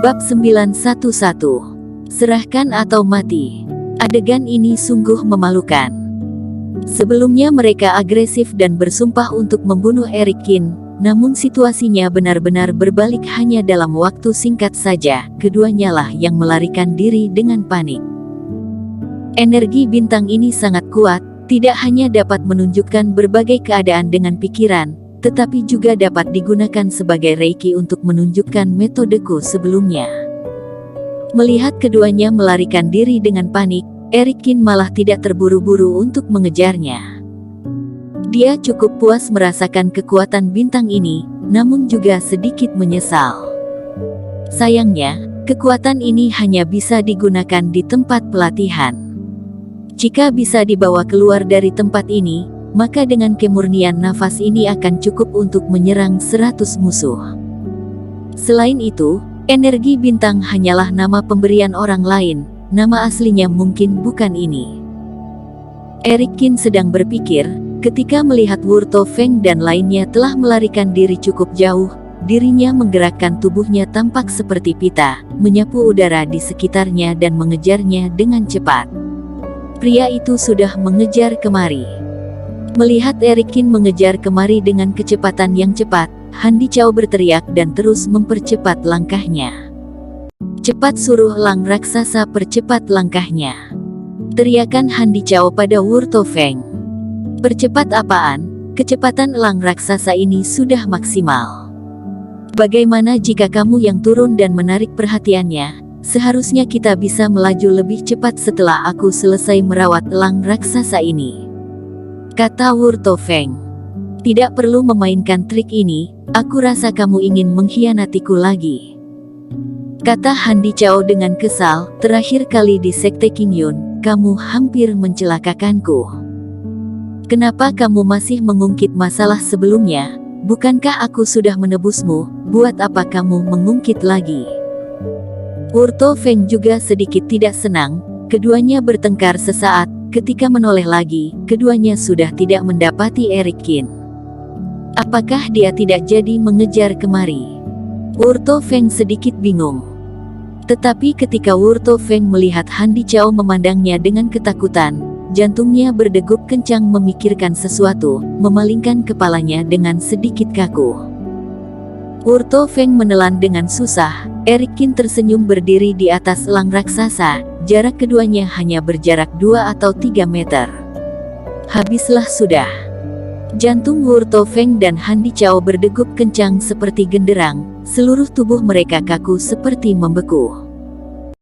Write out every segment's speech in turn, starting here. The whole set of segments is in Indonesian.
Bab 911. Serahkan atau mati. Adegan ini sungguh memalukan. Sebelumnya mereka agresif dan bersumpah untuk membunuh Eric Kin, namun situasinya benar-benar berbalik hanya dalam waktu singkat saja. Keduanya lah yang melarikan diri dengan panik. Energi bintang ini sangat kuat, tidak hanya dapat menunjukkan berbagai keadaan dengan pikiran, tetapi juga dapat digunakan sebagai reiki untuk menunjukkan metodeku sebelumnya. Melihat keduanya melarikan diri dengan panik, Eric Kin malah tidak terburu-buru untuk mengejarnya. Dia cukup puas merasakan kekuatan bintang ini, namun juga sedikit menyesal. Sayangnya, kekuatan ini hanya bisa digunakan di tempat pelatihan. Jika bisa dibawa keluar dari tempat ini, maka dengan kemurnian nafas ini akan cukup untuk menyerang 100 musuh. Selain itu, energi bintang hanyalah nama pemberian orang lain, nama aslinya mungkin bukan ini. Eric Kin sedang berpikir, ketika melihat Wu Tofeng dan lainnya telah melarikan diri cukup jauh, dirinya menggerakkan tubuhnya tampak seperti pita, menyapu udara di sekitarnya dan mengejarnya dengan cepat. Pria itu sudah mengejar kemari. Melihat Eric Kin mengejar kemari dengan kecepatan yang cepat, Han Dichao berteriak dan terus mempercepat langkahnya. Cepat, suruh Lang raksasa percepat langkahnya. Teriakan Han Dichao pada Wu Tofeng. Percepat apaan? Kecepatan Lang raksasa ini sudah maksimal. Bagaimana jika kamu yang turun dan menarik perhatiannya? Seharusnya kita bisa melaju lebih cepat setelah aku selesai merawat Lang raksasa ini, kata Wu Tofeng. Tidak perlu memainkan trik ini, aku rasa kamu ingin mengkhianatiku lagi, kata Han Dichao dengan kesal. Terakhir kali di Sekte Qingyun, kamu hampir mencelakakanku. Kenapa kamu masih mengungkit masalah sebelumnya? Bukankah aku sudah menebusmu? Buat apa kamu mengungkit lagi? Wu Tofeng juga sedikit tidak senang. Keduanya bertengkar sesaat. Ketika menoleh lagi, keduanya sudah tidak mendapati Eric Kin. Apakah dia tidak jadi mengejar kemari? Wu Tofeng sedikit bingung. Tetapi ketika Wu Tofeng melihat Han Dichao memandangnya dengan ketakutan, jantungnya berdegup kencang memikirkan sesuatu, memalingkan kepalanya dengan sedikit kaku. Wu Tofeng menelan dengan susah. Eric Kin tersenyum berdiri di atas elang raksasa. Jarak keduanya hanya berjarak 2 atau 3 meter. Habislah sudah. Jantung Wu Tofeng dan Han Dichao berdegup kencang seperti genderang. Seluruh tubuh mereka kaku seperti membeku.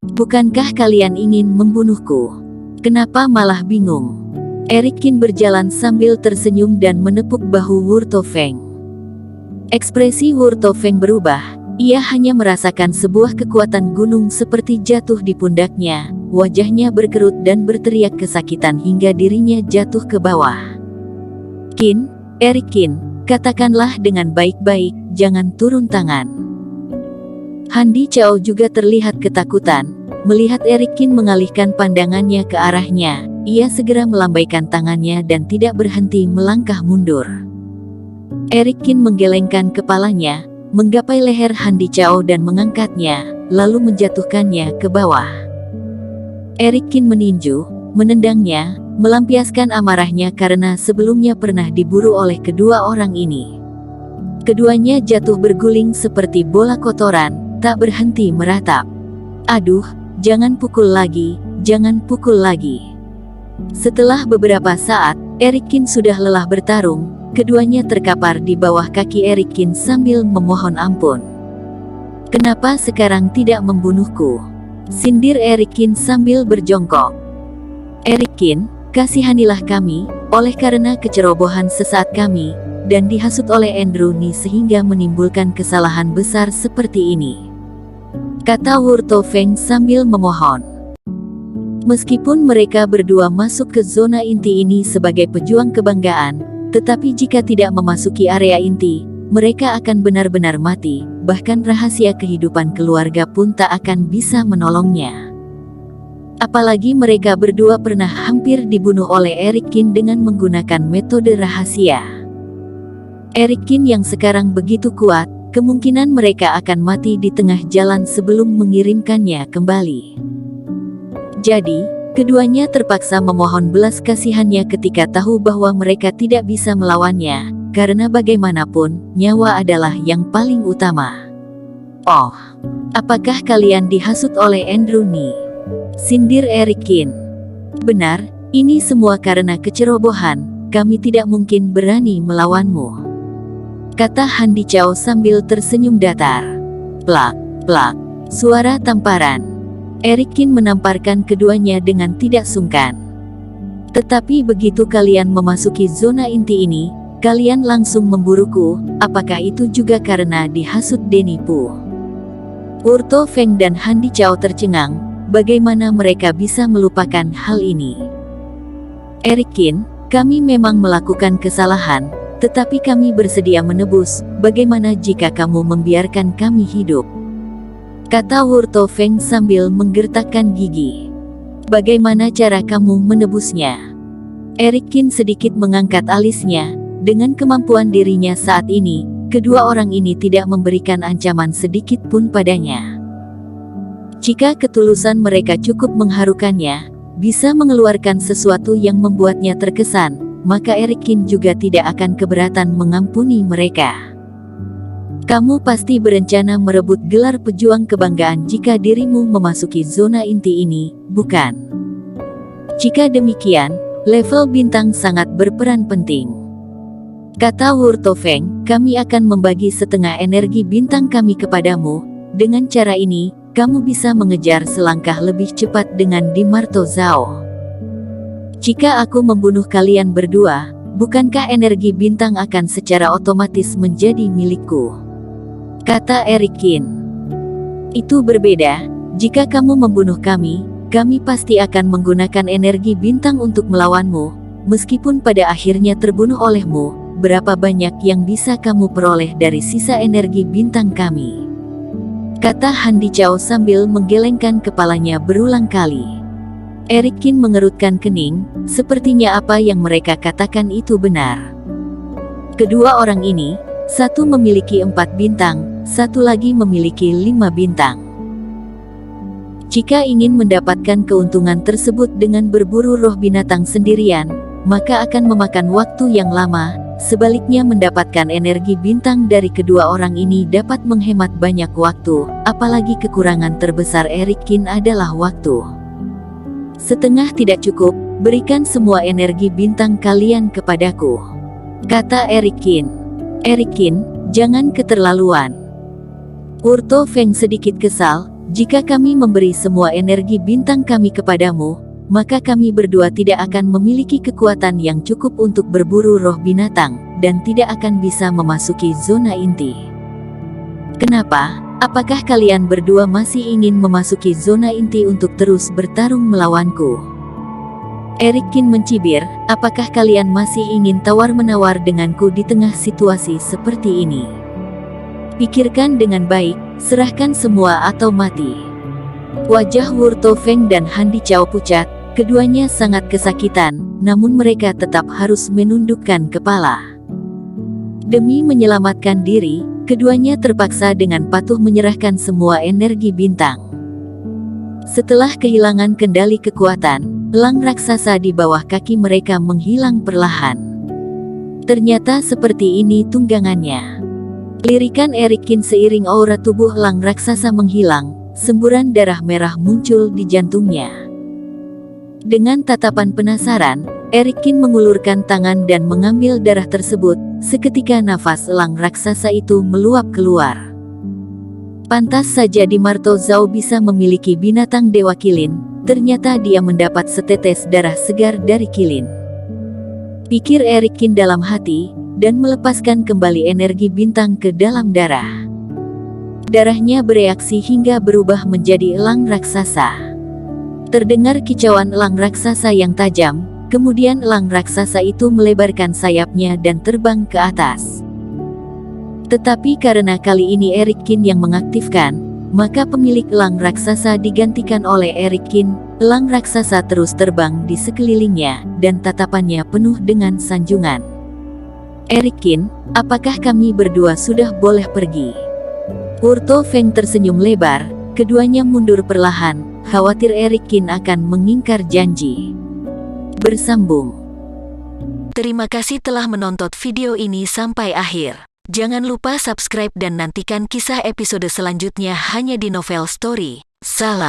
Bukankah kalian ingin membunuhku? Kenapa malah bingung? Eric Kin berjalan sambil tersenyum dan menepuk bahu Wu Tofeng. Ekspresi Wu Tofeng berubah. Ia hanya merasakan sebuah kekuatan gunung seperti jatuh di pundaknya. Wajahnya berkerut dan berteriak kesakitan hingga dirinya jatuh ke bawah. Kin, Eric Kin, katakanlah dengan baik-baik, jangan turun tangan. Han Dichao juga terlihat ketakutan. Melihat Eric Kin mengalihkan pandangannya ke arahnya, ia segera melambaikan tangannya dan tidak berhenti melangkah mundur. Eric Kin menggelengkan kepalanya, menggapai leher Han Dichao dan mengangkatnya, lalu menjatuhkannya ke bawah. Eric Kin meninju, menendangnya, melampiaskan amarahnya karena sebelumnya pernah diburu oleh kedua orang ini. Keduanya jatuh berguling seperti bola kotoran, tak berhenti meratap. Aduh, jangan pukul lagi, jangan pukul lagi. Setelah beberapa saat, Eric Kin sudah lelah bertarung. Keduanya terkapar di bawah kaki Eric Kin sambil memohon ampun. Kenapa sekarang tidak membunuhku? Sindir Eric Kin sambil berjongkok. Eric Kin, kasihanilah kami, oleh karena kecerobohan sesaat kami, dan dihasut oleh Andrew Ni sehingga menimbulkan kesalahan besar seperti ini, kata Wu Tofeng sambil memohon. Meskipun mereka berdua masuk ke zona inti ini sebagai pejuang kebanggaan, tetapi jika tidak memasuki area inti, mereka akan benar-benar mati, bahkan rahasia kehidupan keluarga pun tak akan bisa menolongnya. Apalagi mereka berdua pernah hampir dibunuh oleh Eric Kin dengan menggunakan metode rahasia. Eric Kin yang sekarang begitu kuat, kemungkinan mereka akan mati di tengah jalan sebelum mengirimkannya kembali. Jadi, keduanya terpaksa memohon belas kasihannya ketika tahu bahwa mereka tidak bisa melawannya, karena bagaimanapun, nyawa adalah yang paling utama. Oh, apakah kalian dihasut oleh Andrew Ni? Sindir Erikin. Benar, ini semua karena kecerobohan, kami tidak mungkin berani melawanmu, kata Handi Chow sambil tersenyum datar. Plak, plak, suara tamparan. Erikin menamparkan keduanya dengan tidak sungkan. Tetapi begitu kalian memasuki zona inti ini, kalian langsung memburuku, apakah itu juga karena dihasut denipu? Wurto Feng dan Handi Chow tercengang, bagaimana mereka bisa melupakan hal ini? Erikin, kami memang melakukan kesalahan, tetapi kami bersedia menebus, bagaimana jika kamu membiarkan kami hidup? Kata Wurto Feng sambil menggertakkan gigi. Bagaimana cara kamu menebusnya? Erikin sedikit mengangkat alisnya, dengan kemampuan dirinya saat ini, kedua orang ini tidak memberikan ancaman sedikit pun padanya. Jika ketulusan mereka cukup mengharukannya, bisa mengeluarkan sesuatu yang membuatnya terkesan, maka Erikin juga tidak akan keberatan mengampuni mereka. Kamu pasti berencana merebut gelar pejuang kebanggaan jika dirimu memasuki zona inti ini, bukan? Jika demikian, level bintang sangat berperan penting. Kata Wurto Feng, kami akan membagi setengah energi bintang kami kepadamu. Dengan cara ini, kamu bisa mengejar selangkah lebih cepat dengan Di Marto Zhao. Jika aku membunuh kalian berdua, bukankah energi bintang akan secara otomatis menjadi milikku? Kata Erikin. Itu berbeda, jika kamu membunuh kami pasti akan menggunakan energi bintang untuk melawanmu, meskipun pada akhirnya terbunuh olehmu, berapa banyak yang bisa kamu peroleh dari sisa energi bintang kami? Kata Handi Chow sambil menggelengkan kepalanya berulang kali. Erikin mengerutkan kening, sepertinya apa yang mereka katakan itu benar. Kedua orang ini, satu memiliki 4 bintang, satu lagi memiliki 5 bintang. Jika ingin mendapatkan keuntungan tersebut dengan berburu roh binatang sendirian, maka akan memakan waktu yang lama. Sebaliknya mendapatkan energi bintang dari kedua orang ini dapat menghemat banyak waktu, apalagi kekurangan terbesar Erikin adalah waktu. Setengah tidak cukup, berikan semua energi bintang kalian kepadaku, kata Erikin. Erikin, jangan keterlaluan. Wurto Feng sedikit kesal, jika kami memberi semua energi bintang kami kepadamu, maka kami berdua tidak akan memiliki kekuatan yang cukup untuk berburu roh binatang, dan tidak akan bisa memasuki zona inti. Kenapa? Apakah kalian berdua masih ingin memasuki zona inti untuk terus bertarung melawanku? Erikin mencibir, apakah kalian masih ingin tawar-menawar denganku di tengah situasi seperti ini? Pikirkan dengan baik, serahkan semua atau mati. Wajah Wurto Feng dan Handi Chow pucat, keduanya sangat kesakitan, namun mereka tetap harus menundukkan kepala. Demi menyelamatkan diri, keduanya terpaksa dengan patuh menyerahkan semua energi bintang. Setelah kehilangan kendali kekuatan, elang raksasa di bawah kaki mereka menghilang perlahan. Ternyata seperti ini tunggangannya. Lirikan Erikin seiring aura tubuh elang raksasa menghilang, semburan darah merah muncul di jantungnya. Dengan tatapan penasaran, Erikin mengulurkan tangan dan mengambil darah tersebut. Seketika nafas elang raksasa itu meluap keluar. Pantas saja Di Marto Zhao bisa memiliki binatang dewa kilin, ternyata dia mendapat setetes darah segar dari kilin. Pikir Erikin dalam hati, dan melepaskan kembali energi bintang ke dalam darah. Darahnya bereaksi hingga berubah menjadi elang raksasa. Terdengar kicauan elang raksasa yang tajam, kemudian elang raksasa itu melebarkan sayapnya dan terbang ke atas. Tetapi karena kali ini Erikin yang mengaktifkan, maka pemilik elang raksasa digantikan oleh Erikin. Elang raksasa terus terbang di sekelilingnya, dan tatapannya penuh dengan sanjungan. Erikin, apakah kami berdua sudah boleh pergi? Urto Feng tersenyum lebar, keduanya mundur perlahan, khawatir Erik Kin akan mengingkar janji. Bersambung. Terima kasih telah menonton video ini sampai akhir. Jangan lupa subscribe dan nantikan kisah episode selanjutnya hanya di Novel Story. Salam.